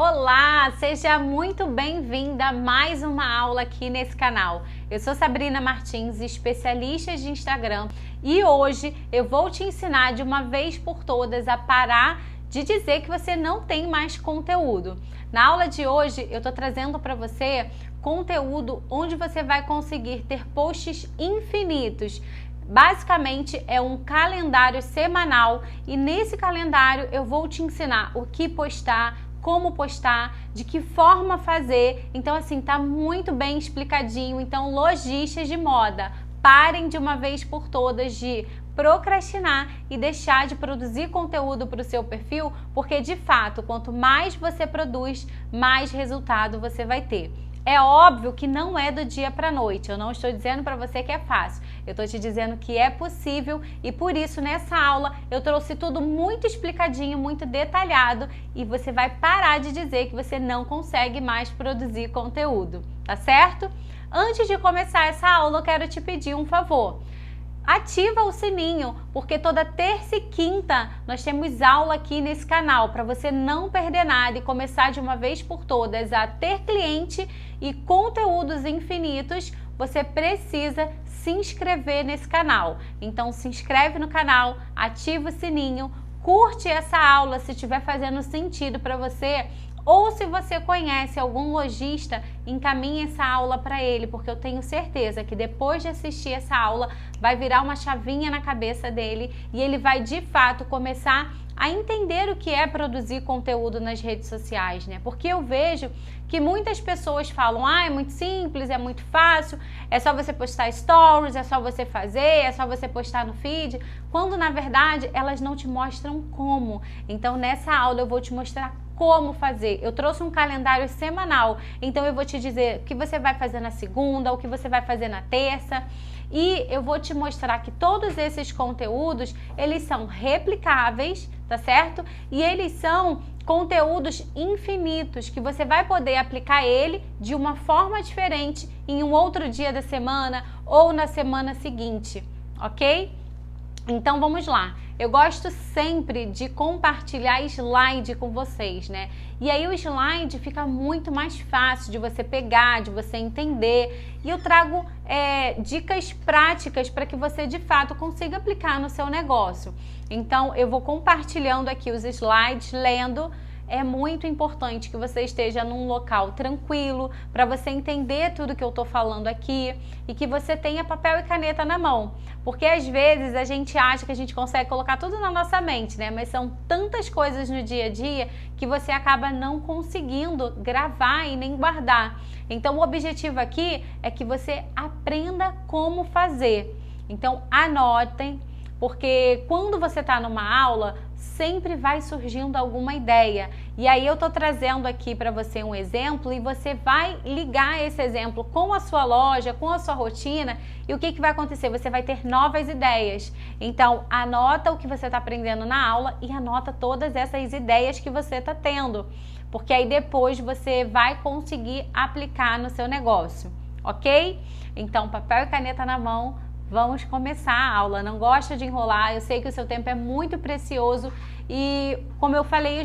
Olá, seja muito bem-vinda a mais uma aula aqui nesse canal. Eu sou Sabrina Martins, especialista de Instagram, e hoje eu vou te ensinar de uma vez por todas a parar de dizer que você não tem mais conteúdo. Na aula de hoje eu tô trazendo para você conteúdo onde você vai conseguir ter posts infinitos. Basicamente é um calendário semanal e nesse calendário eu vou te ensinar o que postar, como postar, de que forma fazer. Então assim, tá muito bem explicadinho. Então, lojistas de moda, parem de uma vez por todas de procrastinar e deixar de produzir conteúdo para o seu perfil, porque de fato, quanto mais você produz, mais resultado você vai ter. É óbvio que não é do dia para a noite, eu não estou dizendo para você que é fácil, eu estou te dizendo que é possível e por isso nessa aula eu trouxe tudo muito explicadinho, muito detalhado e você vai parar de dizer que você não consegue mais produzir conteúdo, tá certo? Antes de começar essa aula eu quero te pedir um favor. Ativa o sininho, porque toda terça e quinta nós temos aula aqui nesse canal para você não perder nada e começar de uma vez por todas a ter cliente e conteúdos infinitos. Você precisa se inscrever nesse canal. Então se inscreve no canal, ativa o sininho, curte essa aula se estiver fazendo sentido para você. Ou se você conhece algum lojista, encaminhe essa aula para ele, porque eu tenho certeza que depois de assistir essa aula vai virar uma chavinha na cabeça dele e ele vai de fato começar a entender o que é produzir conteúdo nas redes sociais, né? Porque eu vejo que muitas pessoas falam, é muito simples, é muito fácil, é só você postar stories, é só você fazer, é só você postar no feed, quando na verdade elas não te mostram como. Então nessa aula eu vou te mostrar como fazer. Eu trouxe um calendário semanal, então eu vou te dizer o que você vai fazer na segunda, o que você vai fazer na terça, e eu vou te mostrar que todos esses conteúdos, eles são replicáveis, tá certo? E eles são conteúdos infinitos, que você vai poder aplicar ele de uma forma diferente em um outro dia da semana ou na semana seguinte, ok? Então vamos lá, eu gosto sempre de compartilhar slide com vocês, né? E aí o slide fica muito mais fácil de você pegar, de você entender. E eu trago dicas práticas para que você de fato consiga aplicar no seu negócio. Então eu vou compartilhando aqui os slides, lendo. É muito importante que você esteja num local tranquilo para você entender tudo que eu estou falando aqui e que você tenha papel e caneta na mão. Porque às vezes a gente acha que a gente consegue colocar tudo na nossa mente, né? Mas são tantas coisas no dia a dia que você acaba não conseguindo gravar e nem guardar. Então o objetivo aqui é que você aprenda como fazer. Então anotem, porque quando você está numa aula, sempre vai surgindo alguma ideia. E aí eu tô trazendo aqui para você um exemplo e você vai ligar esse exemplo com a sua loja, com a sua rotina e o que vai acontecer? Você vai ter novas ideias. Então anota o que você está aprendendo na aula e anota todas essas ideias que você está tendo, porque aí depois você vai conseguir aplicar no seu negócio, ok? Então papel e caneta na mão. Vamos começar a aula, não gosto de enrolar, eu sei que o seu tempo é muito precioso e como eu falei,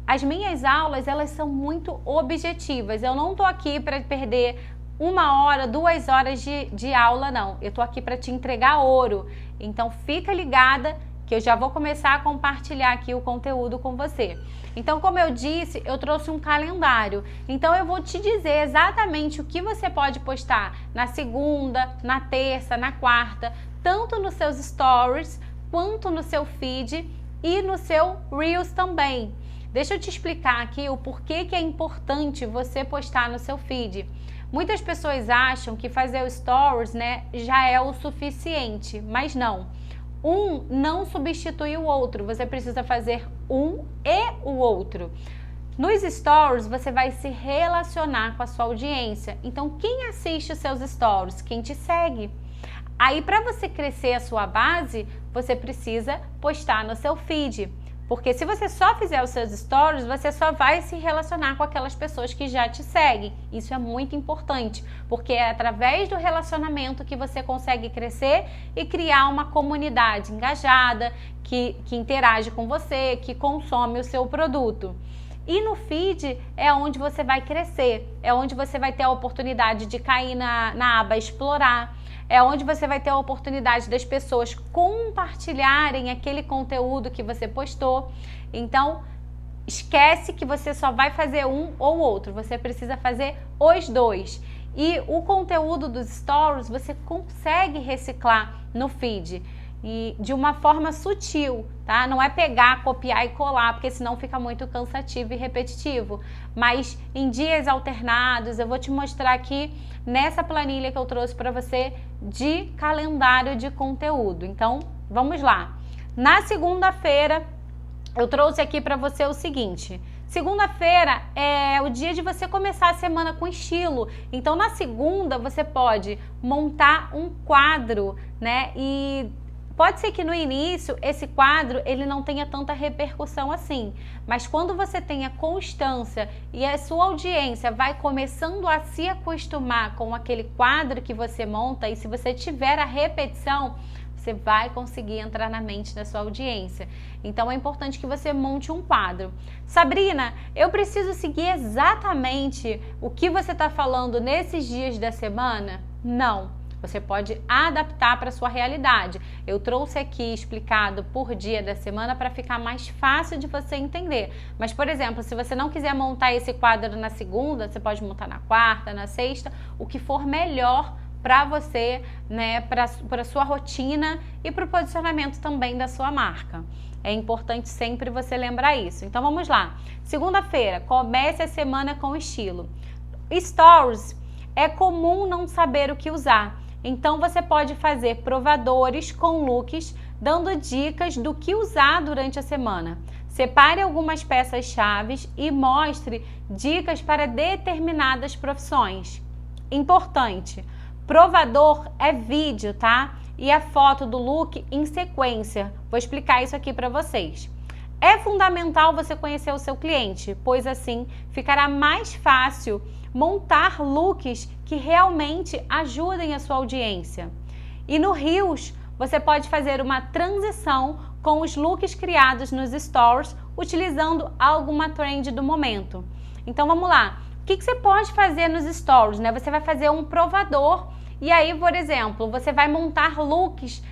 as minhas aulas, elas são muito objetivas, eu não tô aqui para perder 1 hora, 2 horas de aula não, eu tô aqui para te entregar ouro, então fica ligada que eu já vou começar a compartilhar aqui o conteúdo com você. Então, como eu disse, eu trouxe um calendário. Então, eu vou te dizer exatamente o que você pode postar na segunda, na terça, na quarta, tanto nos seus stories, quanto no seu feed e no seu Reels também. Deixa eu te explicar aqui o porquê que é importante você postar no seu feed. Muitas pessoas acham que fazer o stories, né, já é o suficiente, mas não. Um não substitui o outro, você precisa fazer um e o outro. Nos stories você vai se relacionar com a sua audiência, então quem assiste os seus stories? Quem te segue. Aí para você crescer a sua base, você precisa postar no seu feed. Porque se você só fizer os seus stories, você só vai se relacionar com aquelas pessoas que já te seguem. Isso é muito importante, porque é através do relacionamento que você consegue crescer e criar uma comunidade engajada, que interage com você, que consome o seu produto. E no feed é onde você vai crescer, é onde você vai ter a oportunidade de cair na aba explorar, é onde você vai ter a oportunidade das pessoas compartilharem aquele conteúdo que você postou. Então, esquece que você só vai fazer um ou outro, você precisa fazer os dois. E o conteúdo dos stories você consegue reciclar no feed. E de uma forma sutil, tá? Não é pegar, copiar e colar, porque senão fica muito cansativo e repetitivo. Mas em dias alternados, eu vou te mostrar aqui nessa planilha que eu trouxe para você de calendário de conteúdo. Então, vamos lá. Na segunda-feira, eu trouxe aqui para você o seguinte. Segunda-feira é o dia de você começar a semana com estilo. Então, na segunda, você pode montar um quadro, né? E pode ser que no início esse quadro ele não tenha tanta repercussão assim, mas quando você tenha constância e a sua audiência vai começando a se acostumar com aquele quadro que você monta, e se você tiver a repetição, você vai conseguir entrar na mente da sua audiência. Então é importante que você monte um quadro. Sabrina, eu preciso seguir exatamente o que você está falando nesses dias da semana? Não. Você pode adaptar para a sua realidade. Eu trouxe aqui explicado por dia da semana para ficar mais fácil de você entender. Mas, por exemplo, se você não quiser montar esse quadro na segunda, você pode montar na quarta, na sexta, o que for melhor para você, né, para a sua rotina e para o posicionamento também da sua marca. É importante sempre você lembrar isso. Então, vamos lá. Segunda-feira, comece a semana com estilo. Stories, é comum não saber o que usar. Então, você pode fazer provadores com looks, dando dicas do que usar durante a semana. Separe algumas peças-chave e mostre dicas para determinadas profissões. Importante, provador é vídeo, tá? E a foto do look em sequência. Vou explicar isso aqui para vocês. É fundamental você conhecer o seu cliente, pois assim ficará mais fácil montar looks que realmente ajudem a sua audiência. E no Reels, você pode fazer uma transição com os looks criados nos stories, utilizando alguma trend do momento. Então vamos lá. O que você pode fazer nos stories, né? Você vai fazer um provador e aí, por exemplo, você vai montar looks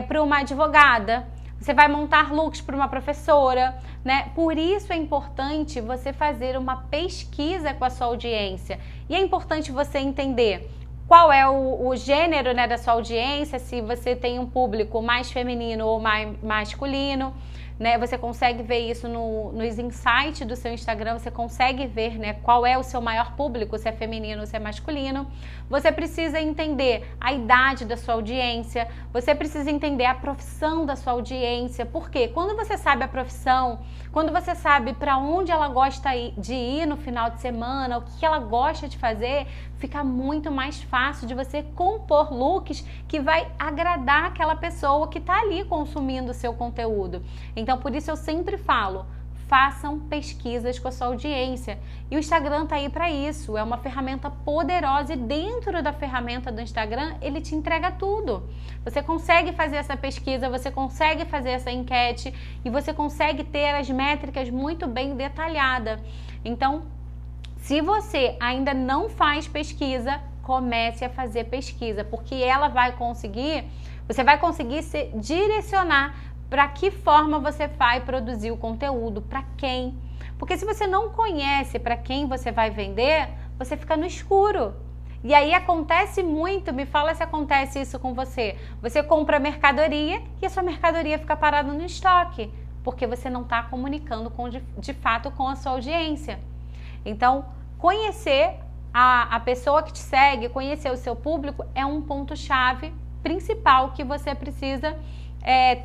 para uma advogada, você vai montar looks para uma professora, né? Por isso é importante você fazer uma pesquisa com a sua audiência. E é importante você entender qual é o gênero, né, da sua audiência, se você tem um público mais feminino ou mais masculino, né? Você consegue ver isso nos insights do seu Instagram, você consegue ver, né, qual é o seu maior público, se é feminino ou se é masculino. Você precisa entender a idade da sua audiência, você precisa entender a profissão da sua audiência, porque quando você sabe a profissão, quando você sabe para onde ela gosta de ir no final de semana, o que ela gosta de fazer, fica muito mais fácil de você compor looks que vai agradar aquela pessoa que está ali consumindo o seu conteúdo. Então, por isso eu sempre falo, façam pesquisas com a sua audiência. E o Instagram tá aí para isso, é uma ferramenta poderosa e dentro da ferramenta do Instagram, ele te entrega tudo. Você consegue fazer essa pesquisa, você consegue fazer essa enquete e você consegue ter as métricas muito bem detalhadas. Então, se você ainda não faz pesquisa, comece a fazer pesquisa, porque você vai conseguir se direcionar para que forma você vai produzir o conteúdo, para quem. Porque se você não conhece para quem você vai vender, você fica no escuro. E aí acontece muito, me fala se acontece isso com você. Você compra mercadoria e a sua mercadoria fica parada no estoque, porque você não está comunicando de fato com a sua audiência. Então, conhecer a pessoa que te segue, conhecer o seu público é um ponto-chave principal que você precisa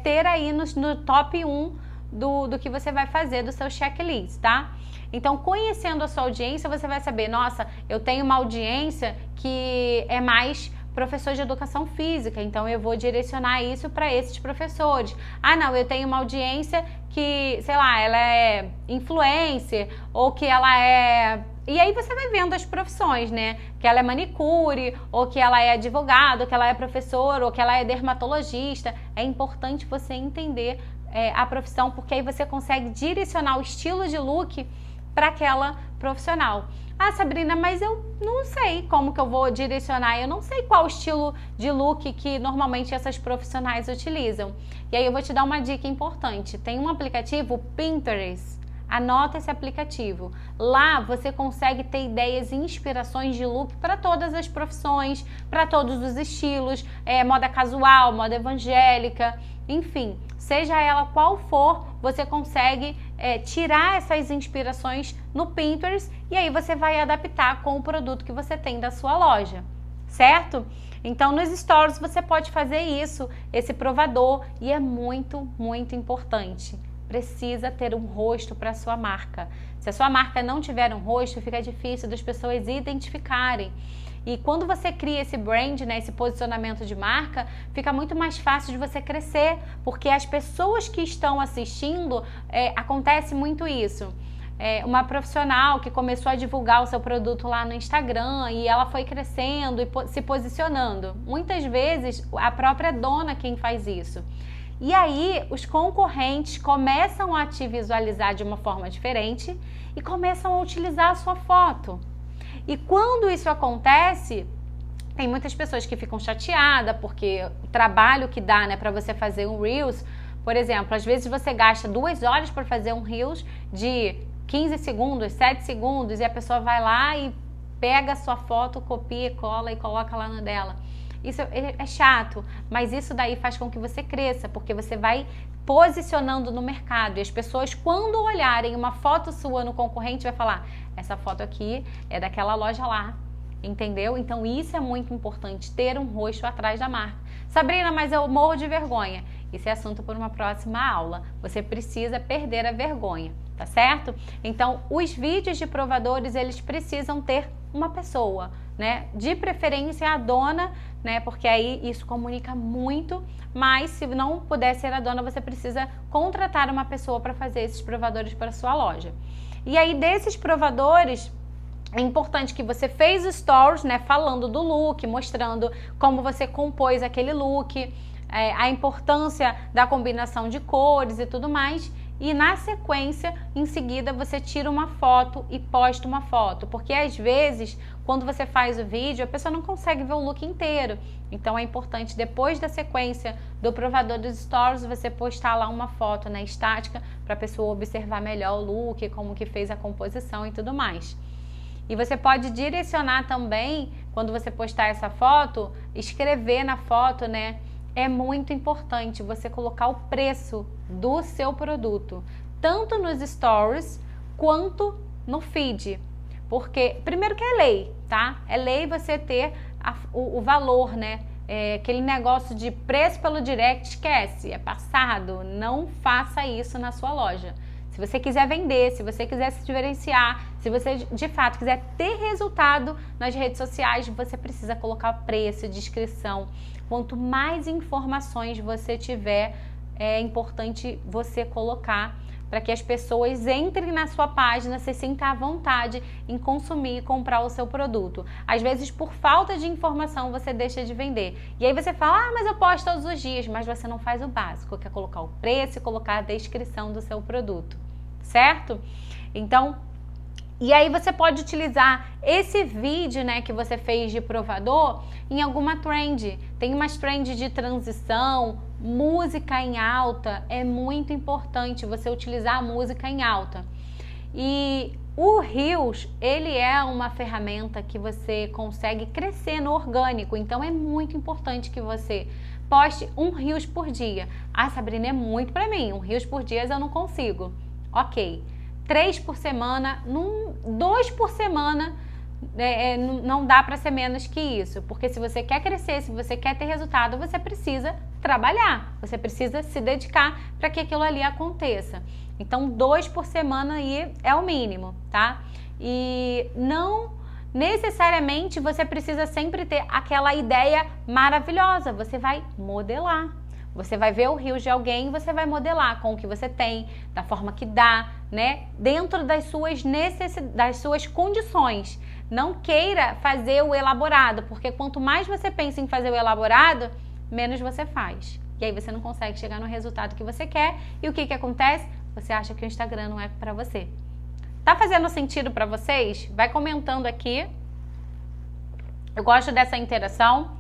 ter aí no top 1 do que você vai fazer, do seu checklist, tá? Então, conhecendo a sua audiência, você vai saber, nossa, eu tenho uma audiência que é mais professor de educação física, então eu vou direcionar isso para esses professores. Ah, não, eu tenho uma audiência que, sei lá, ela é influencer ou que ela é... E aí você vai vendo as profissões, né? Que ela é manicure, ou que ela é advogado, ou que ela é professor, ou que ela é dermatologista. É importante você entender a profissão, porque aí você consegue direcionar o estilo de look para aquela profissional. Ah, Sabrina, mas eu não sei como que eu vou direcionar, eu não sei qual estilo de look que normalmente essas profissionais utilizam. E aí eu vou te dar uma dica importante. Tem um aplicativo, o Pinterest. Anota esse aplicativo. Lá você consegue ter ideias e inspirações de look para todas as profissões, para todos os estilos, moda casual, moda evangélica, enfim, seja ela qual for, você consegue tirar essas inspirações no Pinterest e aí você vai adaptar com o produto que você tem da sua loja, certo? Então nos stories você pode fazer isso, esse provador, e é muito, muito importante. Precisa ter um rosto para a sua marca. Se a sua marca não tiver um rosto, fica difícil das pessoas identificarem. E quando você cria esse brand, né, esse posicionamento de marca, fica muito mais fácil de você crescer, porque as pessoas que estão assistindo, acontece muito isso. Uma profissional que começou a divulgar o seu produto lá no Instagram e ela foi crescendo e se posicionando. Muitas vezes, a própria dona quem faz isso. E aí, os concorrentes começam a te visualizar de uma forma diferente e começam a utilizar a sua foto. E quando isso acontece, tem muitas pessoas que ficam chateadas, porque o trabalho que dá, né, para você fazer um Reels, por exemplo, às vezes você gasta 2 horas para fazer um Reels de 15 segundos, 7 segundos, e a pessoa vai lá e pega a sua foto, copia, cola e coloca lá na dela. Isso é chato, mas isso daí faz com que você cresça, porque você vai posicionando no mercado e as pessoas, quando olharem uma foto sua no concorrente, vai falar, essa foto aqui é daquela loja lá, entendeu? Então isso é muito importante, ter um rosto atrás da marca. Sabrina, mas eu morro de vergonha. Isso é assunto para uma próxima aula. Você precisa perder a vergonha, tá certo? Então, os vídeos de provadores, eles precisam ter uma pessoa, né? De preferência a dona, né? Porque aí isso comunica muito, mas se não puder ser a dona, você precisa contratar uma pessoa para fazer esses provadores para a sua loja. E aí desses provadores, é importante que você fez stories, né? Falando do look, mostrando como você compôs aquele look, a importância da combinação de cores e tudo mais. E na sequência, em seguida, você tira uma foto e posta uma foto. Porque às vezes, quando você faz o vídeo, a pessoa não consegue ver o look inteiro. Então é importante, depois da sequência do provador dos stories, você postar lá uma foto, né, estática, para a pessoa observar melhor o look, como que fez a composição e tudo mais. E você pode direcionar também, quando você postar essa foto, escrever na foto, né? É muito importante você colocar o preço do seu produto, tanto nos stories quanto no feed. Porque, primeiro que é lei, tá? É lei você ter o valor, né? Aquele negócio de preço pelo direct, esquece, é passado. Não faça isso na sua loja. Se você quiser vender, se você quiser se diferenciar, se você de fato quiser ter resultado nas redes sociais, você precisa colocar preço, descrição. Quanto mais informações você tiver, é importante você colocar para que as pessoas entrem na sua página, se sintam à vontade em consumir e comprar o seu produto. Às vezes, por falta de informação, você deixa de vender. E aí você fala, mas eu posto todos os dias, mas você não faz o básico, que é colocar o preço e colocar a descrição do seu produto, certo? Então, e aí você pode utilizar esse vídeo, né, que você fez de provador em alguma trend. Tem umas trends de transição, música em alta. É muito importante você utilizar a música em alta. E o Reels, ele é uma ferramenta que você consegue crescer no orgânico. Então é muito importante que você poste um Reels por dia. Ah, Sabrina, é muito para mim. Um Reels por dia eu não consigo. Ok. 3 por semana, 2 por semana, não dá para ser menos que isso, porque se você quer crescer, se você quer ter resultado, você precisa trabalhar, você precisa se dedicar para que aquilo ali aconteça. Então, 2 por semana aí é o mínimo, tá? E não necessariamente você precisa sempre ter aquela ideia maravilhosa. Você vai modelar. Você vai ver o rios de alguém e você vai modelar com o que você tem, da forma que dá, né? Dentro das suas necessidades, das suas condições. Não queira fazer o elaborado, porque quanto mais você pensa em fazer o elaborado, menos você faz. E aí você não consegue chegar no resultado que você quer. E o que acontece? Você acha que o Instagram não é para você. Tá fazendo sentido para vocês? Vai comentando aqui. Eu gosto dessa interação.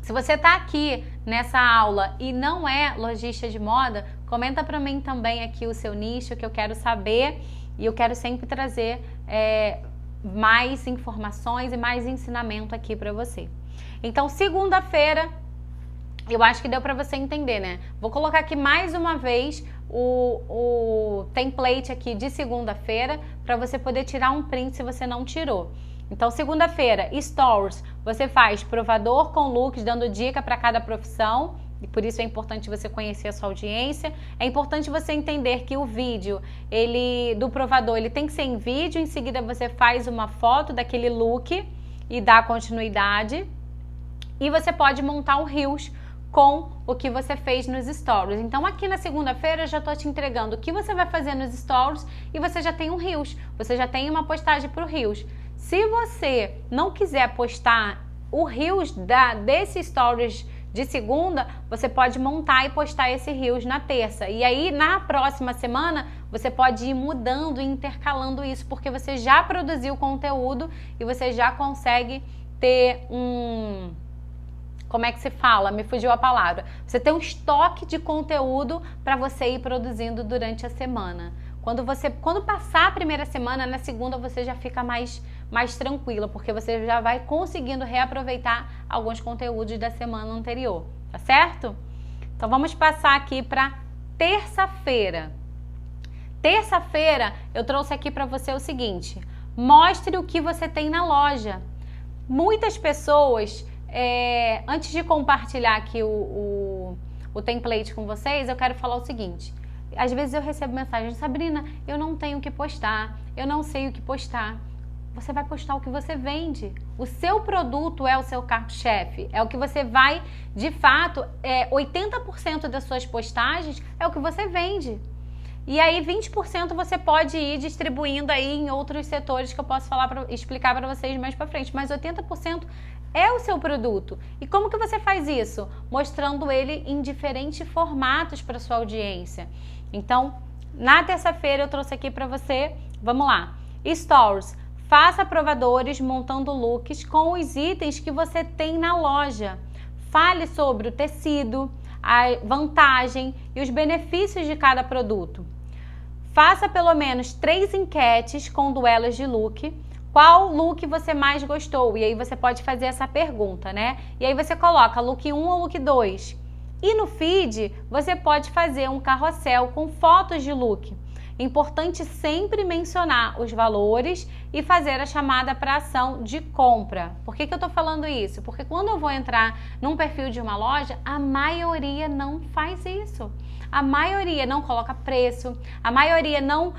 Se você tá aqui nessa aula e não é lojista de moda, comenta para mim também aqui o seu nicho, que eu quero saber. E eu quero sempre trazer mais informações e mais ensinamento aqui para você. Então, segunda-feira, eu acho que deu para você entender, né? Vou colocar aqui mais uma vez o template aqui de segunda-feira para você poder tirar um print se você não tirou. Então, segunda-feira, Stories, você faz provador com looks, dando dica para cada profissão. E por isso é importante você conhecer a sua audiência. É importante você entender que o vídeo do provador ele tem que ser em vídeo. Em seguida você faz uma foto daquele look e dá continuidade. E você pode montar um Reels com o que você fez nos Stories. Então aqui na segunda-feira eu já estou te entregando o que você vai fazer nos Stories e você já tem um Reels. Você já tem uma postagem para o Reels. Se você não quiser postar o Reels desse Stories de segunda, você pode montar e postar esse Reels na terça. E aí, na próxima semana, você pode ir mudando e intercalando isso, porque você já produziu conteúdo e você já consegue ter como é que se fala? Me fugiu a palavra. Você tem um estoque de conteúdo para você ir produzindo durante a semana. Quando passar a primeira semana, na segunda você já fica mais tranquila, porque você já vai conseguindo reaproveitar alguns conteúdos da semana anterior, tá certo? Então vamos passar aqui para terça-feira. Terça-feira eu trouxe aqui para você o seguinte: mostre o que você tem na loja. Muitas pessoas, antes de compartilhar aqui o template com vocês, eu quero falar o seguinte. Às vezes eu recebo mensagem: Sabrina, eu não tenho o que postar, eu não sei o que postar. Você vai postar o que você vende. O seu produto é o seu carro-chefe, é o que você vai, de fato, 80% das suas postagens é o que você vende. E aí 20% você pode ir distribuindo aí em outros setores que eu posso explicar para vocês mais para frente, mas 80% é o seu produto. E como que você faz isso? Mostrando ele em diferentes formatos para sua audiência. Então, na terça-feira eu trouxe aqui para você, vamos lá, Stories. Faça provadores montando looks com os itens que você tem na loja. Fale sobre o tecido, a vantagem e os benefícios de cada produto. Faça pelo menos 3 enquetes com duelos de look. Qual look você mais gostou? E aí você pode fazer essa pergunta, né? E aí você coloca look 1 ou look 2. E no feed você pode fazer um carrossel com fotos de look. Importante sempre mencionar os valores e fazer a chamada para ação de compra. Por que eu estou falando isso? Porque quando eu vou entrar num perfil de uma loja, a maioria não faz isso. A maioria não coloca preço, a maioria não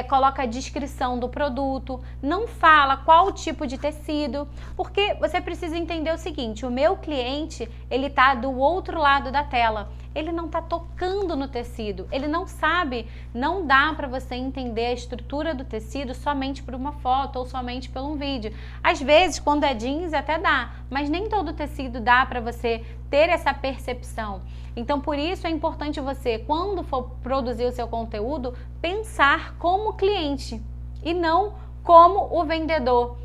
coloca a descrição do produto, não fala qual tipo de tecido, porque você precisa entender o seguinte: o meu cliente, ele está do outro lado da tela. Ele não está tocando no tecido, ele não sabe, não dá para você entender a estrutura do tecido somente por uma foto ou somente por um vídeo. Às vezes, quando é jeans, até dá, mas nem todo tecido dá para você ter essa percepção. Então, por isso é importante você, quando for produzir o seu conteúdo, pensar como cliente e não como o vendedor.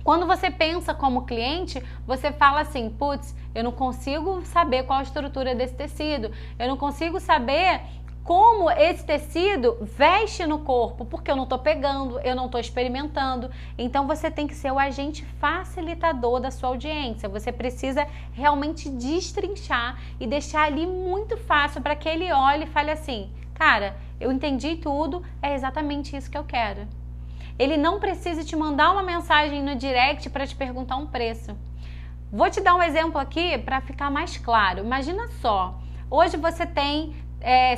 Quando você pensa como cliente, você fala assim: putz, eu não consigo saber qual a estrutura desse tecido, eu não consigo saber como esse tecido veste no corpo, porque eu não estou pegando, eu não estou experimentando. Então você tem que ser o agente facilitador da sua audiência. Você precisa realmente destrinchar e deixar ali muito fácil para que ele olhe e fale assim: cara, eu entendi tudo, é exatamente isso que eu quero. Ele não precisa te mandar uma mensagem no direct para te perguntar um preço. Vou te dar um exemplo aqui para ficar mais claro. Imagina só, hoje você tem,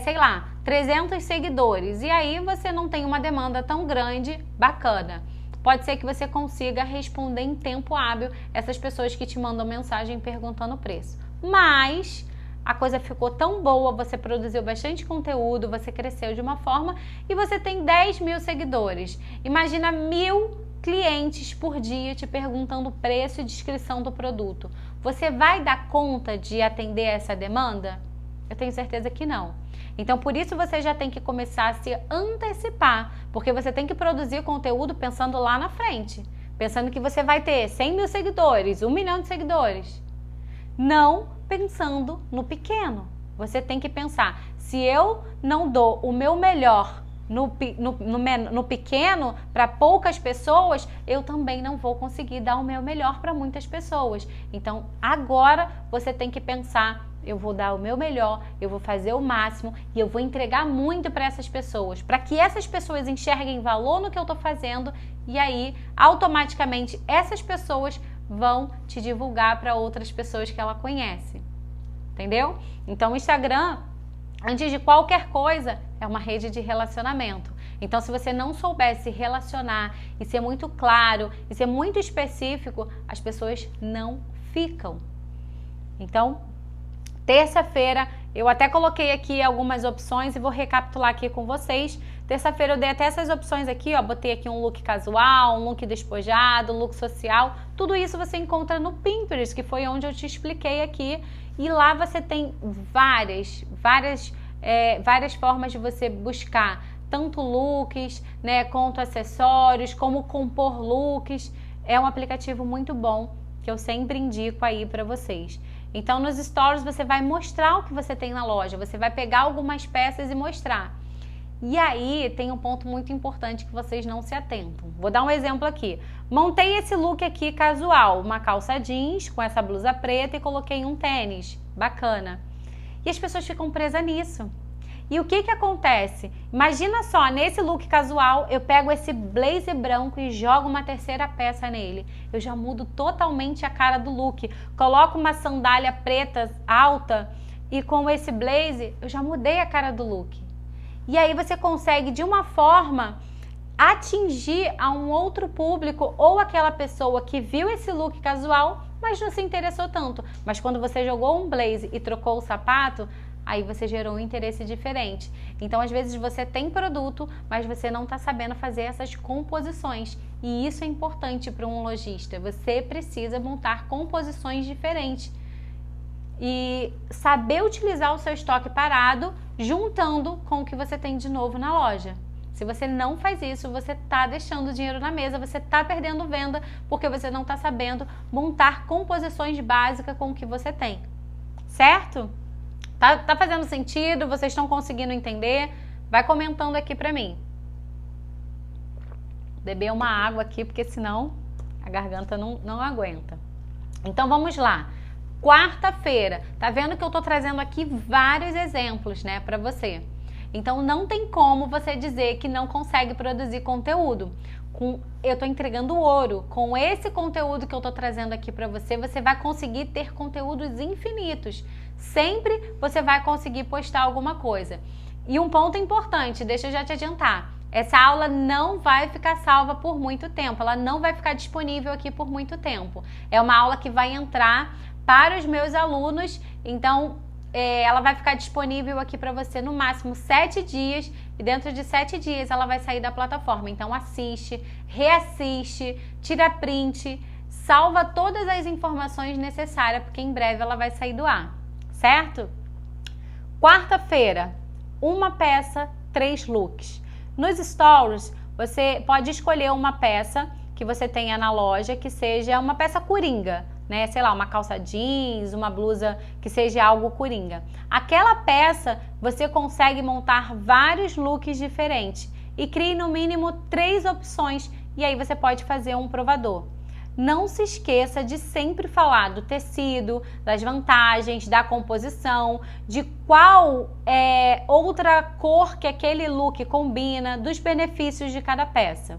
sei lá, 300 seguidores e aí você não tem uma demanda tão grande, bacana. pode ser que você consiga responder em tempo hábil essas pessoas que te mandam mensagem perguntando o preço. Mas a coisa ficou tão boa, você produziu bastante conteúdo, você cresceu de uma forma e você tem 10 mil seguidores. Imagina 1000 clientes por dia te perguntando o preço e descrição do produto. Você vai dar conta de atender essa demanda? Eu tenho certeza que não. Então, por isso você já tem que começar a se antecipar, porque você tem que produzir conteúdo pensando lá na frente, pensando que você vai ter 100 mil seguidores, 1 milhão de seguidores. Não pensando no pequeno. Você tem que pensar, se eu não dou o meu melhor no pequeno para poucas pessoas, eu também não vou conseguir dar o meu melhor para muitas pessoas. Então, agora você tem que pensar, eu vou dar o meu melhor, eu vou fazer o máximo e eu vou entregar muito para essas pessoas, para que essas pessoas enxerguem valor no que eu estou fazendo e aí, automaticamente, essas pessoas vão te divulgar para outras pessoas que ela conhece. Entendeu? Então, o Instagram, antes de qualquer coisa, é uma rede de relacionamento. Então, se você não souber se relacionar e ser muito claro e ser muito específico, as pessoas não ficam. Então, terça-feira, eu até coloquei aqui algumas opções e vou recapitular aqui com vocês. Terça-feira eu dei até essas opções aqui, ó, botei aqui um look casual, um look despojado, um look social. Tudo isso você encontra no Pinterest, que foi onde eu te expliquei aqui. E lá você tem várias formas de você buscar tanto looks, né, quanto acessórios, como compor looks. É um aplicativo muito bom que eu sempre indico aí para vocês. Então, nos stories você vai mostrar o que você tem na loja, você vai pegar algumas peças e mostrar. E aí tem um ponto muito importante que vocês não se atentam. Vou dar um exemplo aqui. Montei esse look aqui casual, uma calça jeans com essa blusa preta e coloquei um tênis, bacana. E as pessoas ficam presas nisso. E o que que acontece? Imagina só, nesse look casual, eu pego esse blazer branco e jogo uma terceira peça nele. Eu já mudo totalmente a cara do look. Coloco uma sandália preta alta e com esse blazer, eu já mudei a cara do look. E aí você consegue, de uma forma, atingir a um outro público ou aquela pessoa que viu esse look casual, mas não se interessou tanto. Mas quando você jogou um blazer e trocou o sapato, aí você gerou um interesse diferente. Então, às vezes, você tem produto, mas você não está sabendo fazer essas composições. E isso é importante para um lojista. Você precisa montar composições diferentes. E saber utilizar o seu estoque parado, juntando com o que você tem de novo na loja. Se você não faz isso, você está deixando dinheiro na mesa, você está perdendo venda, porque você não está sabendo montar composições básicas com o que você tem. Certo? Tá fazendo sentido? Vocês estão conseguindo entender? Vai comentando aqui pra mim. Beber uma água aqui, porque senão a garganta não aguenta. Então vamos lá. Quarta-feira. Tá vendo que eu tô trazendo aqui vários exemplos, né, pra você. Então não tem como você dizer que não consegue produzir conteúdo. Eu tô entregando ouro. Com esse conteúdo que eu tô trazendo aqui pra você, você vai conseguir ter conteúdos infinitos. Sempre você vai conseguir postar alguma coisa. E um ponto importante, deixa eu já te adiantar. Essa aula não vai ficar salva por muito tempo. Ela não vai ficar disponível aqui por muito tempo. É uma aula que vai entrar para os meus alunos. Então, ela vai ficar disponível aqui para você no máximo 7 dias. E dentro de 7 dias ela vai sair da plataforma. Então, assiste, reassiste, tira print, salva todas as informações necessárias, porque em breve ela vai sair do ar. Certo? Quarta-feira, uma peça, 3 looks. Nos stories, você pode escolher uma peça que você tenha na loja que seja uma peça coringa, né? Sei lá, uma calça jeans, uma blusa que seja algo coringa. Aquela peça, você consegue montar vários looks diferentes e crie no mínimo 3 opções e aí você pode fazer um provador. Não se esqueça de sempre falar do tecido, das vantagens, da composição, de qual outra cor que aquele look combina, dos benefícios de cada peça.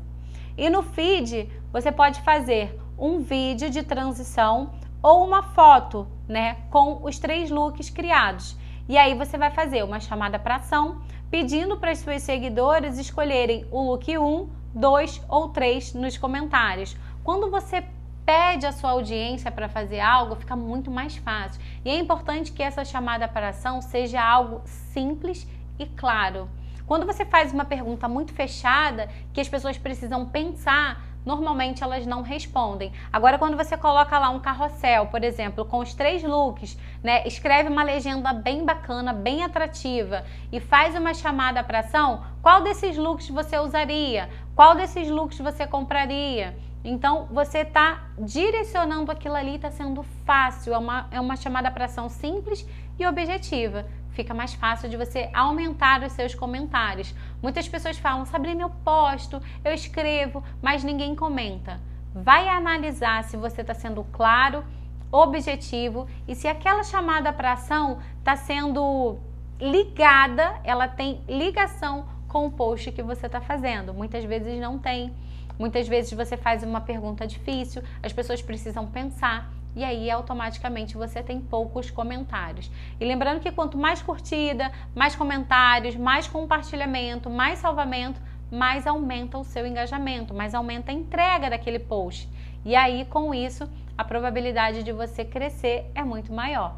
E no feed, você pode fazer um vídeo de transição ou uma foto, né, com os 3 looks criados. E aí você vai fazer uma chamada para ação, pedindo para as suas seguidoras escolherem o look 1, 2 ou 3 nos comentários. Quando você pede a sua audiência para fazer algo, fica muito mais fácil. E é importante que essa chamada para ação seja algo simples e claro. Quando você faz uma pergunta muito fechada, que as pessoas precisam pensar, normalmente elas não respondem. Agora, quando você coloca lá um carrossel, por exemplo, com os 3 looks, né, escreve uma legenda bem bacana, bem atrativa e faz uma chamada para ação, qual desses looks você usaria? Qual desses looks você compraria? Então, você está direcionando aquilo ali, está sendo fácil, é uma chamada para ação simples e objetiva. Fica mais fácil de você aumentar os seus comentários. Muitas pessoas falam, Sabrina, eu posto, eu escrevo, mas ninguém comenta. Vai analisar se você está sendo claro, objetivo e se aquela chamada para ação está sendo ligada, ela tem ligação com o post que você está fazendo. Muitas vezes não tem. Muitas vezes você faz uma pergunta difícil, as pessoas precisam pensar e aí automaticamente você tem poucos comentários. E lembrando que quanto mais curtida, mais comentários, mais compartilhamento, mais salvamento, mais aumenta o seu engajamento, mais aumenta a entrega daquele post. E aí com isso a probabilidade de você crescer é muito maior.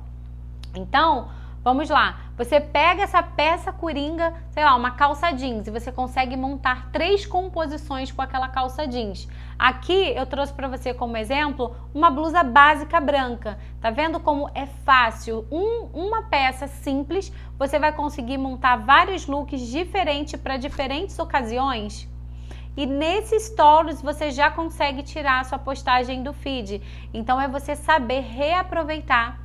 Então, vamos lá, você pega essa peça coringa, sei lá, uma calça jeans e você consegue montar 3 composições com aquela calça jeans. Aqui eu trouxe para você como exemplo uma blusa básica branca. Tá vendo como é fácil? Uma peça simples, você vai conseguir montar vários looks diferentes para diferentes ocasiões. E nesses stories você já consegue tirar a sua postagem do feed. Então é você saber reaproveitar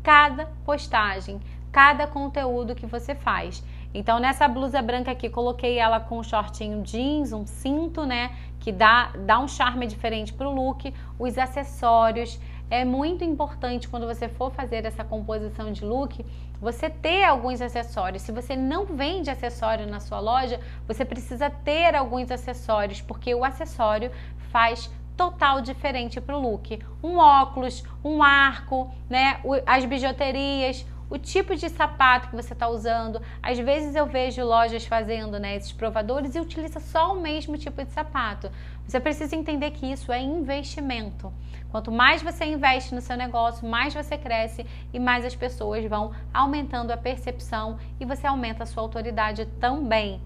cada postagem, cada conteúdo que você faz. Então nessa blusa branca aqui, coloquei ela com um shortinho jeans, um cinto, né, que dá um charme diferente pro look. Os acessórios, é muito importante quando você for fazer essa composição de look, você ter alguns acessórios. Se você não vende acessório na sua loja, você precisa ter alguns acessórios, porque o acessório faz total diferente para o look. Um óculos, um arco, né, as bijuterias, o tipo de sapato que você está usando. Às vezes eu vejo lojas fazendo, né, esses provadores e utiliza só o mesmo tipo de sapato. Você precisa entender que isso é investimento. Quanto mais você investe no seu negócio, mais você cresce e mais as pessoas vão aumentando a percepção e você aumenta a sua autoridade também.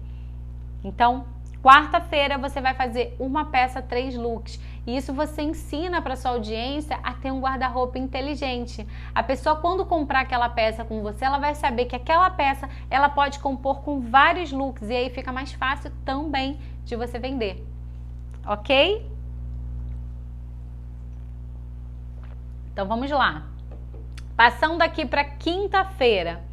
Então, quarta-feira você vai fazer uma peça, 3 looks. E isso você ensina para sua audiência a ter um guarda-roupa inteligente. A pessoa, quando comprar aquela peça com você, ela vai saber que aquela peça ela pode compor com vários looks. E aí fica mais fácil também de você vender. Ok? Então vamos lá. Passando aqui para quinta-feira.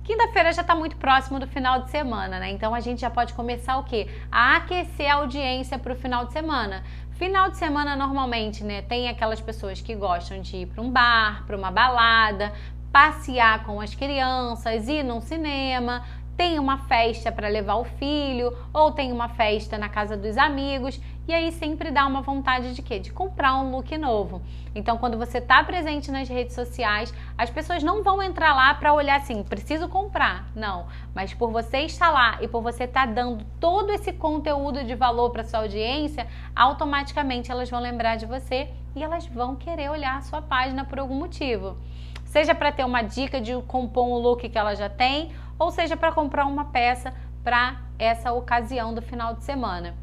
Quinta-feira já está muito próximo do final de semana, né? Então a gente já pode começar o quê? A aquecer a audiência para o final de semana. Final de semana normalmente, né? Tem aquelas pessoas que gostam de ir para um bar, para uma balada, passear com as crianças, ir num cinema, tem uma festa para levar o filho, ou tem uma festa na casa dos amigos, e aí sempre dá uma vontade de quê? De comprar um look novo. Então, quando você está presente nas redes sociais, as pessoas não vão entrar lá para olhar assim, preciso comprar. Não, mas por você estar lá e por você estar dando todo esse conteúdo de valor para sua audiência, automaticamente elas vão lembrar de você e elas vão querer olhar a sua página por algum motivo. Seja para ter uma dica de compor um look que ela já tem, ou seja para comprar uma peça para essa ocasião do final de semana.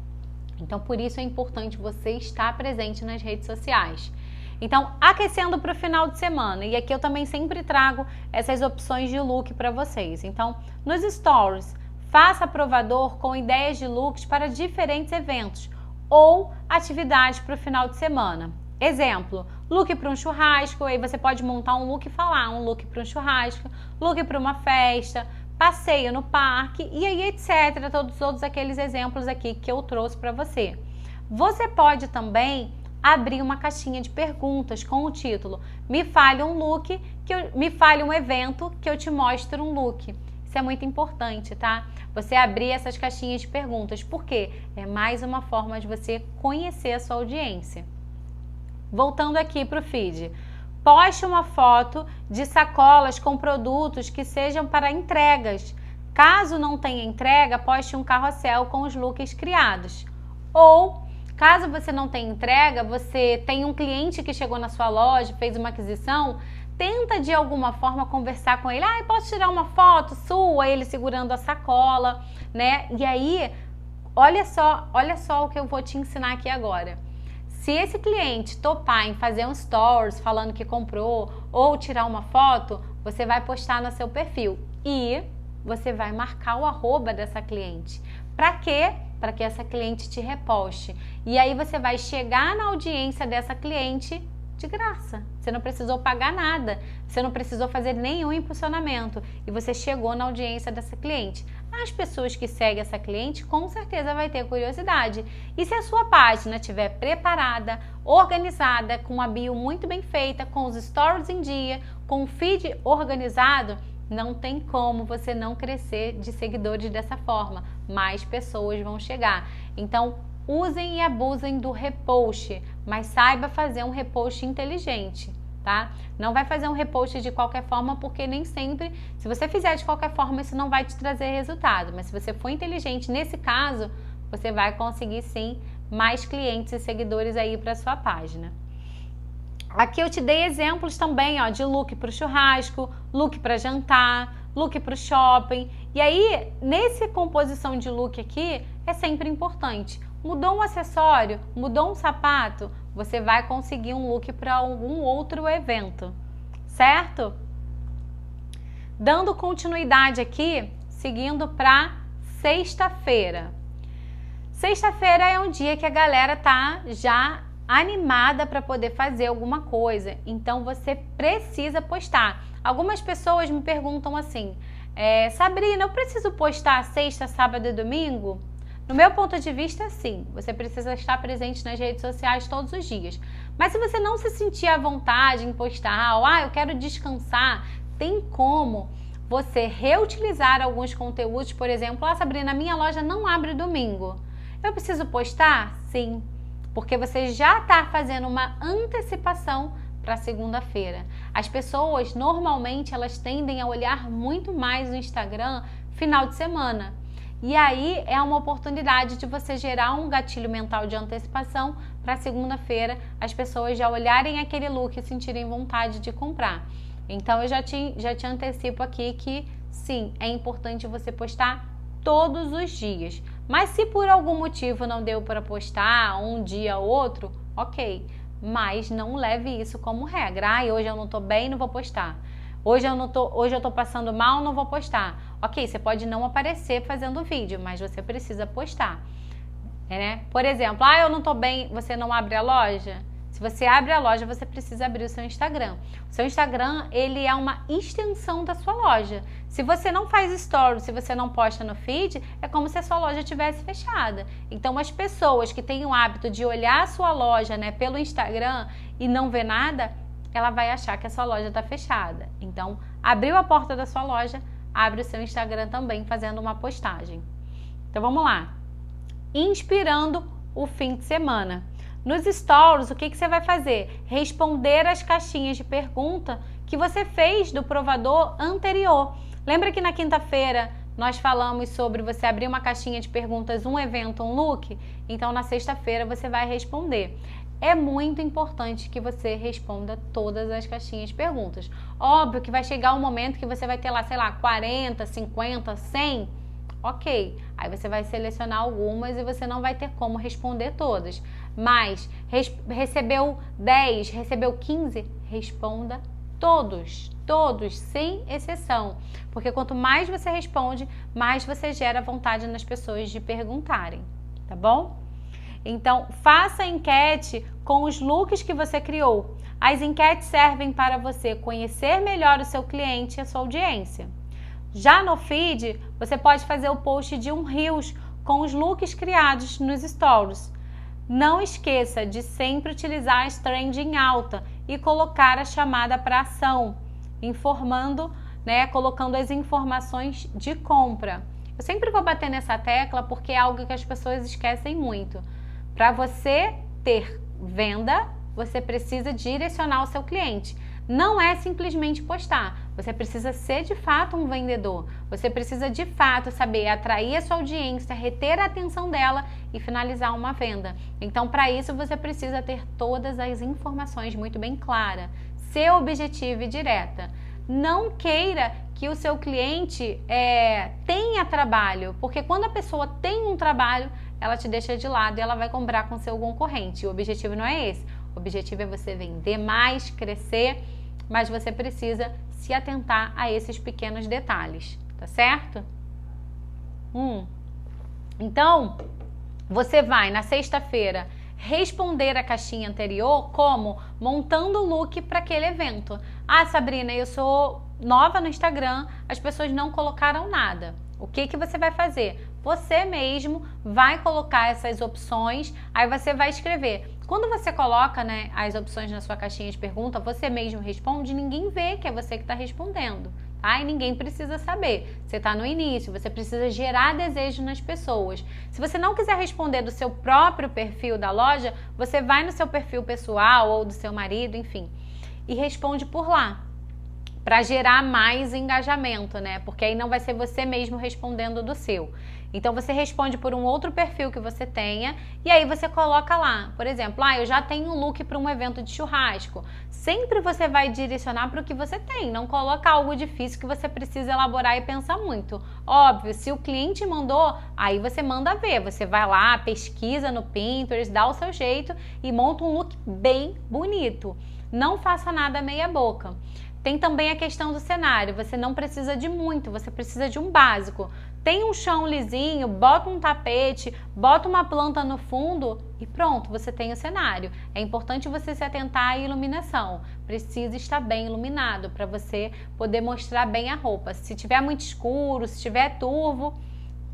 Então, por isso é importante você estar presente nas redes sociais. Então, aquecendo para o final de semana. E aqui eu também sempre trago essas opções de look para vocês. Então, nos stories, faça provador com ideias de looks para diferentes eventos ou atividades para o final de semana. Exemplo, look para um churrasco, aí você pode montar um look e falar, um look para um churrasco, look para uma festa, passeio no parque e aí etc. Todos aqueles exemplos aqui que eu trouxe para você. Você pode também abrir uma caixinha de perguntas com o título Me fale um look, me fale um evento que eu te mostro um look. Isso é muito importante, tá? Você abrir essas caixinhas de perguntas, porque é mais uma forma de você conhecer a sua audiência. Voltando aqui para o feed. Poste uma foto de sacolas com produtos que sejam para entregas. Caso não tenha entrega, poste um carrossel com os looks criados. Ou, caso você não tenha entrega, você tem um cliente que chegou na sua loja, fez uma aquisição, tenta de alguma forma conversar com ele. Ah, posso tirar uma foto sua? Ele segurando a sacola, né? E aí, olha só o que eu vou te ensinar aqui agora. Se esse cliente topar em fazer um stories falando que comprou ou tirar uma foto, você vai postar no seu perfil e você vai marcar o arroba dessa cliente. Para quê? Para que essa cliente te reposte. E aí você vai chegar na audiência dessa cliente de graça. Você não precisou pagar nada, você não precisou fazer nenhum impulsionamento e você chegou na audiência dessa cliente. As pessoas que seguem essa cliente com certeza vai ter curiosidade. E se a sua página estiver preparada, organizada, com uma bio muito bem feita, com os stories em dia, com o feed organizado, não tem como você não crescer de seguidores dessa forma. Mais pessoas vão chegar. Então, usem e abusem do repost, mas saiba fazer um repost inteligente, tá? Não vai fazer um repost de qualquer forma, porque nem sempre, se você fizer de qualquer forma, isso não vai te trazer resultado. Mas se você for inteligente nesse caso, você vai conseguir sim mais clientes e seguidores aí para sua página. Aqui eu te dei exemplos também, ó, de look para o churrasco, look para jantar, look para o shopping. E aí, nessa composição de look aqui, é sempre importante. Mudou um acessório, mudou um sapato, você vai conseguir um look para algum outro evento, certo? Dando continuidade aqui, seguindo para sexta-feira. Sexta-feira é um dia que a galera tá já animada para poder fazer alguma coisa, então você precisa postar. Algumas pessoas me perguntam assim, Sabrina, eu preciso postar sexta, sábado e domingo? No meu ponto de vista, sim, você precisa estar presente nas redes sociais todos os dias. Mas se você não se sentir à vontade em postar, ou eu quero descansar, tem como você reutilizar alguns conteúdos. Por exemplo, Sabrina, minha loja não abre domingo. Eu preciso postar? Sim, porque você já está fazendo uma antecipação para segunda-feira. As pessoas, normalmente, elas tendem a olhar muito mais no Instagram final de semana. E aí é uma oportunidade de você gerar um gatilho mental de antecipação para segunda-feira as pessoas já olharem aquele look e sentirem vontade de comprar. Então eu já te antecipo aqui que sim, é importante você postar todos os dias. Mas se por algum motivo não deu para postar um dia ou outro, ok. Mas não leve isso como regra. Hoje eu não tô bem, não vou postar. Hoje eu tô passando mal, não vou postar. Ok, você pode não aparecer fazendo vídeo, mas você precisa postar, né? Por exemplo, eu não tô bem, você não abre a loja? Se você abre a loja, você precisa abrir o seu Instagram. O seu Instagram, ele é uma extensão da sua loja. Se você não faz stories, se você não posta no feed, é como se a sua loja tivesse fechada. Então, as pessoas que têm o hábito de olhar a sua loja, né, pelo Instagram e não ver nada, ela vai achar que a sua loja está fechada. Então, abriu a porta da sua loja, abre o seu Instagram também fazendo uma postagem. Então, vamos lá. Inspirando o fim de semana. Nos stories, o que você vai fazer? Responder as caixinhas de pergunta que você fez do provador anterior. Lembra que na quinta-feira nós falamos sobre você abrir uma caixinha de perguntas, um evento, um look? Então, na sexta-feira você vai responder. É muito importante que você responda todas as caixinhas de perguntas. Óbvio que vai chegar um momento que você vai ter lá, sei lá, 40, 50, 100. Ok, aí você vai selecionar algumas e você não vai ter como responder todas. Mas recebeu 10, recebeu 15, responda todos, sem exceção. Porque quanto mais você responde, mais você gera vontade nas pessoas de perguntarem, tá bom? Então, faça enquete com os looks que você criou. As enquetes servem para você conhecer melhor o seu cliente e a sua audiência. Já no feed, você pode fazer o post de um Reels com os looks criados nos stories. Não esqueça de sempre utilizar as trends em alta e colocar a chamada para ação, informando, né, colocando as informações de compra. Eu sempre vou bater nessa tecla porque é algo que as pessoas esquecem muito. Para você ter venda, você precisa direcionar o seu cliente. Não é simplesmente postar. Você precisa ser de fato um vendedor. Você precisa de fato saber atrair a sua audiência, reter a atenção dela e finalizar uma venda. Então, para isso, você precisa ter todas as informações muito bem claras, ser objetiva e direta. Não queira que o seu cliente tenha trabalho, porque quando a pessoa tem um trabalho, ela te deixa de lado e ela vai comprar com seu concorrente. O objetivo não é esse. O objetivo é você vender mais, crescer, mas você precisa se atentar a esses pequenos detalhes, tá certo? Então, você vai na sexta-feira responder a caixinha anterior como montando o look para aquele evento. Ah, Sabrina, eu sou nova no Instagram, as pessoas não colocaram nada. O que você vai fazer? Você mesmo vai colocar essas opções, aí você vai escrever. Quando você coloca, né, as opções na sua caixinha de pergunta, você mesmo responde, ninguém vê que é você que está respondendo. Tá? E ninguém precisa saber. Você está no início, você precisa gerar desejo nas pessoas. Se você não quiser responder do seu próprio perfil da loja, você vai no seu perfil pessoal ou do seu marido, enfim, e responde por lá, para gerar mais engajamento, né? Porque aí não vai ser você mesmo respondendo do seu. Então você responde por um outro perfil que você tenha e aí você coloca lá, por exemplo, eu já tenho um look para um evento de churrasco. Sempre você vai direcionar para o que você tem, não coloca algo difícil que você precisa elaborar e pensar muito. Óbvio, se o cliente mandou, aí você manda ver, você vai lá, pesquisa no Pinterest, dá o seu jeito e monta um look bem bonito. Não faça nada meia boca. Tem também a questão do cenário, você não precisa de muito, você precisa de um básico. Tem um chão lisinho, bota um tapete, bota uma planta no fundo e pronto, você tem o cenário. É importante você se atentar à iluminação, precisa estar bem iluminado para você poder mostrar bem a roupa. Se tiver muito escuro, se tiver turvo,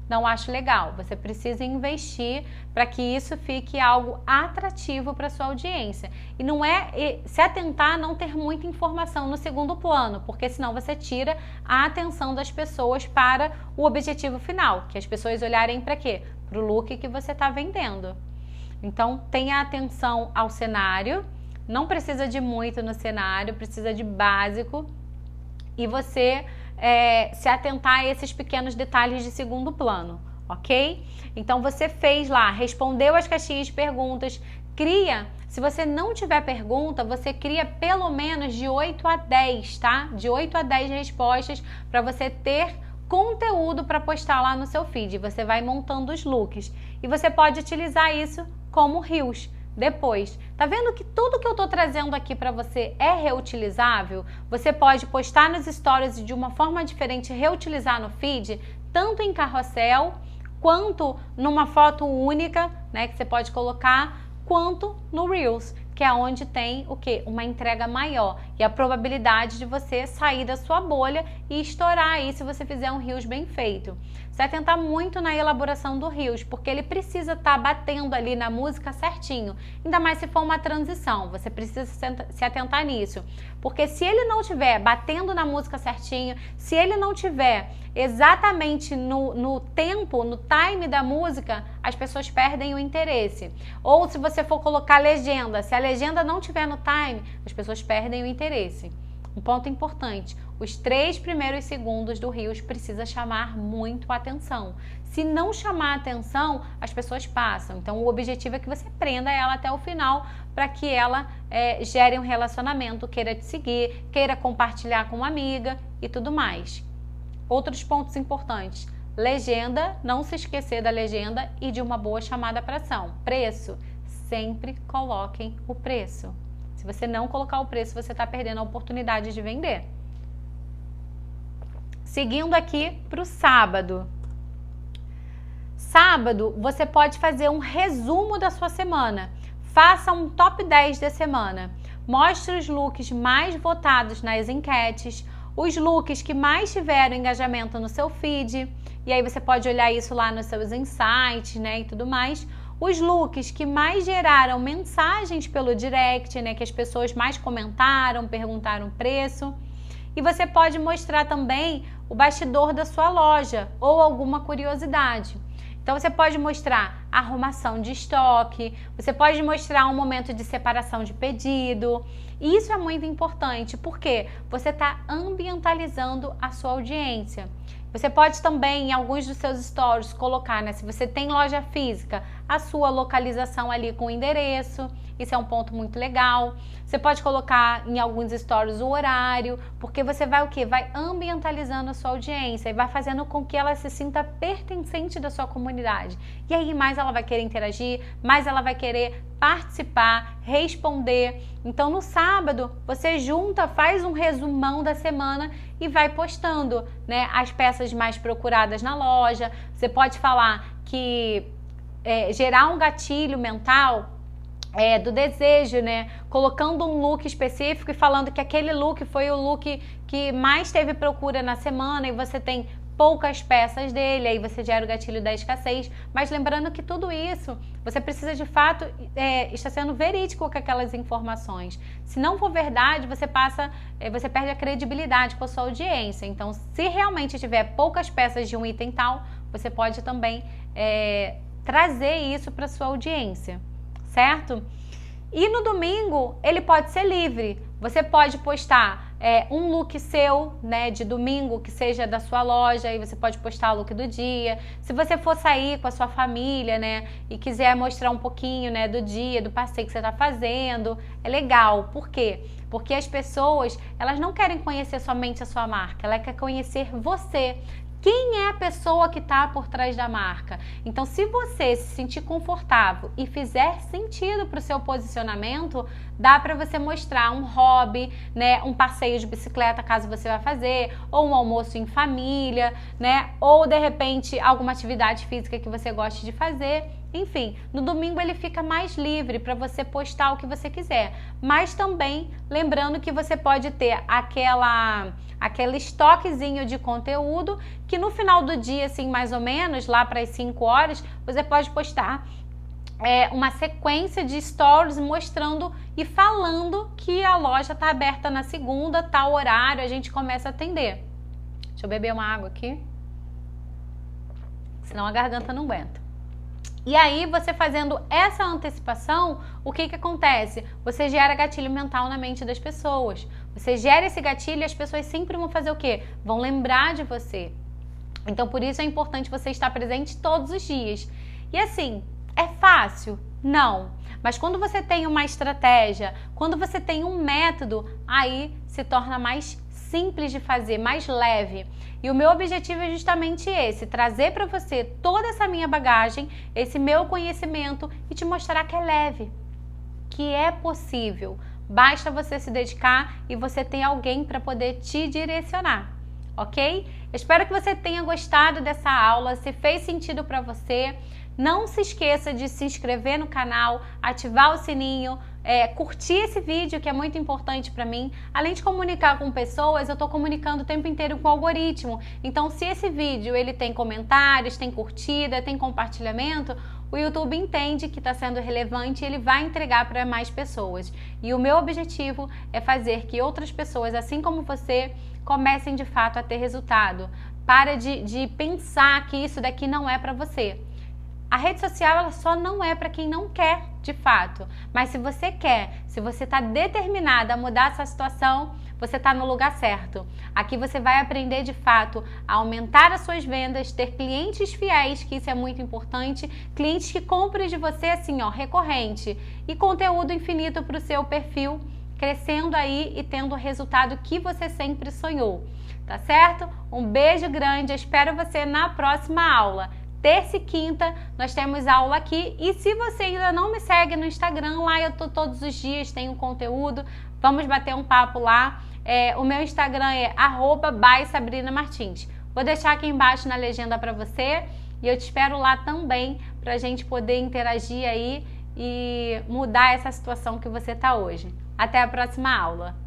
não acho legal. Você precisa investir para que isso fique algo atrativo para sua audiência. E não é se atentar a não ter muita informação no segundo plano, porque senão você tira a atenção das pessoas para o objetivo final, que as pessoas olharem para quê? Para o look que você está vendendo. Então, tenha atenção ao cenário, não precisa de muito no cenário, precisa de básico e você se atentar a esses pequenos detalhes de segundo plano, ok? Então você fez lá, respondeu as caixinhas de perguntas, cria, se você não tiver pergunta, você cria pelo menos de 8 a 10, tá? De 8 a 10 respostas para você ter conteúdo para postar lá no seu feed. Você vai montando os looks e você pode utilizar isso como reels. Depois, tá vendo que tudo que eu tô trazendo aqui para você é reutilizável? Você pode postar nos stories e de uma forma diferente reutilizar no feed, tanto em carrossel, quanto numa foto única, né, que você pode colocar, quanto no Reels, que é onde tem o quê? Uma entrega maior e a probabilidade de você sair da sua bolha e estourar aí se você fizer um Reels bem feito. Você vai atentar muito na elaboração do Reels, porque ele precisa estar batendo ali na música certinho, ainda mais se for uma transição, você precisa se atentar nisso, porque se ele não estiver batendo na música certinho, se ele não tiver exatamente no tempo, no time da música, as pessoas perdem o interesse. Ou se você for colocar legenda, se a legenda não tiver no time, as pessoas perdem o interesse. Um ponto importante, os 3 primeiros segundos do Reels precisa chamar muito a atenção. Se não chamar a atenção, as pessoas passam. Então o objetivo é que você prenda ela até o final para que ela gere um relacionamento, queira te seguir, queira compartilhar com uma amiga e tudo mais. Outros pontos importantes, legenda, não se esquecer da legenda e de uma boa chamada para ação. Preço, sempre coloquem o preço. Se você não colocar o preço, você está perdendo a oportunidade de vender. Seguindo aqui para o sábado. Sábado, você pode fazer um resumo da sua semana. Faça um top 10 da semana. Mostre os looks mais votados nas enquetes, os looks que mais tiveram engajamento no seu feed, e aí você pode olhar isso lá nos seus insights, né, e tudo mais. Os looks que mais geraram mensagens pelo direct, né, que as pessoas mais comentaram, perguntaram preço. E você pode mostrar também o bastidor da sua loja ou alguma curiosidade. Então você pode mostrar a arrumação de estoque, você pode mostrar um momento de separação de pedido. E isso é muito importante, porque você está ambientalizando a sua audiência. Você pode também, em alguns dos seus stories, colocar, né, se você tem loja física, a sua localização ali com o endereço. Isso é um ponto muito legal. Você pode colocar em alguns stories o horário, porque você vai o quê? Vai ambientalizando a sua audiência e vai fazendo com que ela se sinta pertencente da sua comunidade. E aí mais ela vai querer interagir, mais ela vai querer participar, responder. Então no sábado você junta, faz um resumão da semana e vai postando, né, as peças mais procuradas na loja. Você pode falar que gerar um gatilho mental do desejo, né? Colocando um look específico e falando que aquele look foi o look que mais teve procura na semana e você tem poucas peças dele, aí você gera o gatilho da escassez. Mas lembrando que tudo isso, você precisa de fato estar sendo verídico com aquelas informações. Se não for verdade, você perde a credibilidade com a sua audiência. Então, se realmente tiver poucas peças de um item tal, você pode também trazer isso para sua audiência, certo? E no domingo ele pode ser livre. Você pode postar um look seu, né, de domingo que seja da sua loja, e você pode postar o look do dia. Se você for sair com a sua família, né, e quiser mostrar um pouquinho, né, do dia, do passeio que você está fazendo, é legal. Por quê? Porque as pessoas, elas não querem conhecer somente a sua marca, ela quer conhecer você. Quem é a pessoa que está por trás da marca? Então, se você se sentir confortável e fizer sentido para o seu posicionamento, dá para você mostrar um hobby, né, um passeio de bicicleta, caso você vá fazer, ou um almoço em família, né, ou de repente alguma atividade física que você goste de fazer. Enfim, no domingo ele fica mais livre para você postar o que você quiser, mas também lembrando que você pode ter aquele estoquezinho de conteúdo que no final do dia, assim, mais ou menos, lá para as 5 horas, você pode postar uma sequência de stories mostrando e falando que a loja está aberta na segunda, tal horário, a gente começa a atender. Deixa eu beber uma água aqui, senão a garganta não aguenta. E aí, você fazendo essa antecipação, o que acontece? Você gera gatilho mental na mente das pessoas. Você gera esse gatilho e as pessoas sempre vão fazer o quê? Vão lembrar de você. Então, por isso é importante você estar presente todos os dias. E assim, é fácil? Não. Mas quando você tem uma estratégia, quando você tem um método, aí se torna mais simples de fazer, mais leve. E o meu objetivo é justamente esse, trazer para você toda essa minha bagagem, esse meu conhecimento e te mostrar que é leve, que é possível. Basta você se dedicar e você tem alguém para poder te direcionar, ok? Espero que você tenha gostado dessa aula, se fez sentido para você. Não se esqueça de se inscrever no canal, ativar o sininho, curtir esse vídeo que é muito importante para mim. Além de comunicar com pessoas, eu estou comunicando o tempo inteiro com o algoritmo. Então, se esse vídeo ele tem comentários, tem curtida, tem compartilhamento, o YouTube entende que está sendo relevante e ele vai entregar para mais pessoas. E o meu objetivo é fazer que outras pessoas, assim como você, comecem de fato a ter resultado. Para de pensar que isso daqui não é para você. A rede social ela só não é para quem não quer, de fato. Mas se você quer, se você está determinada a mudar essa situação, você está no lugar certo. Aqui você vai aprender, de fato, a aumentar as suas vendas, ter clientes fiéis, que isso é muito importante, clientes que comprem de você assim, ó, recorrente, e conteúdo infinito para o seu perfil, crescendo aí e tendo o resultado que você sempre sonhou. Tá certo? Um beijo grande, eu espero você na próxima aula. Terça e quinta nós temos aula aqui, e se você ainda não me segue no Instagram, lá eu tô todos os dias, tenho conteúdo, vamos bater um papo lá. O meu Instagram é @BySabrinaMartins. Vou deixar aqui embaixo na legenda para você e eu te espero lá também para a gente poder interagir aí e mudar essa situação que você tá hoje. Até a próxima aula!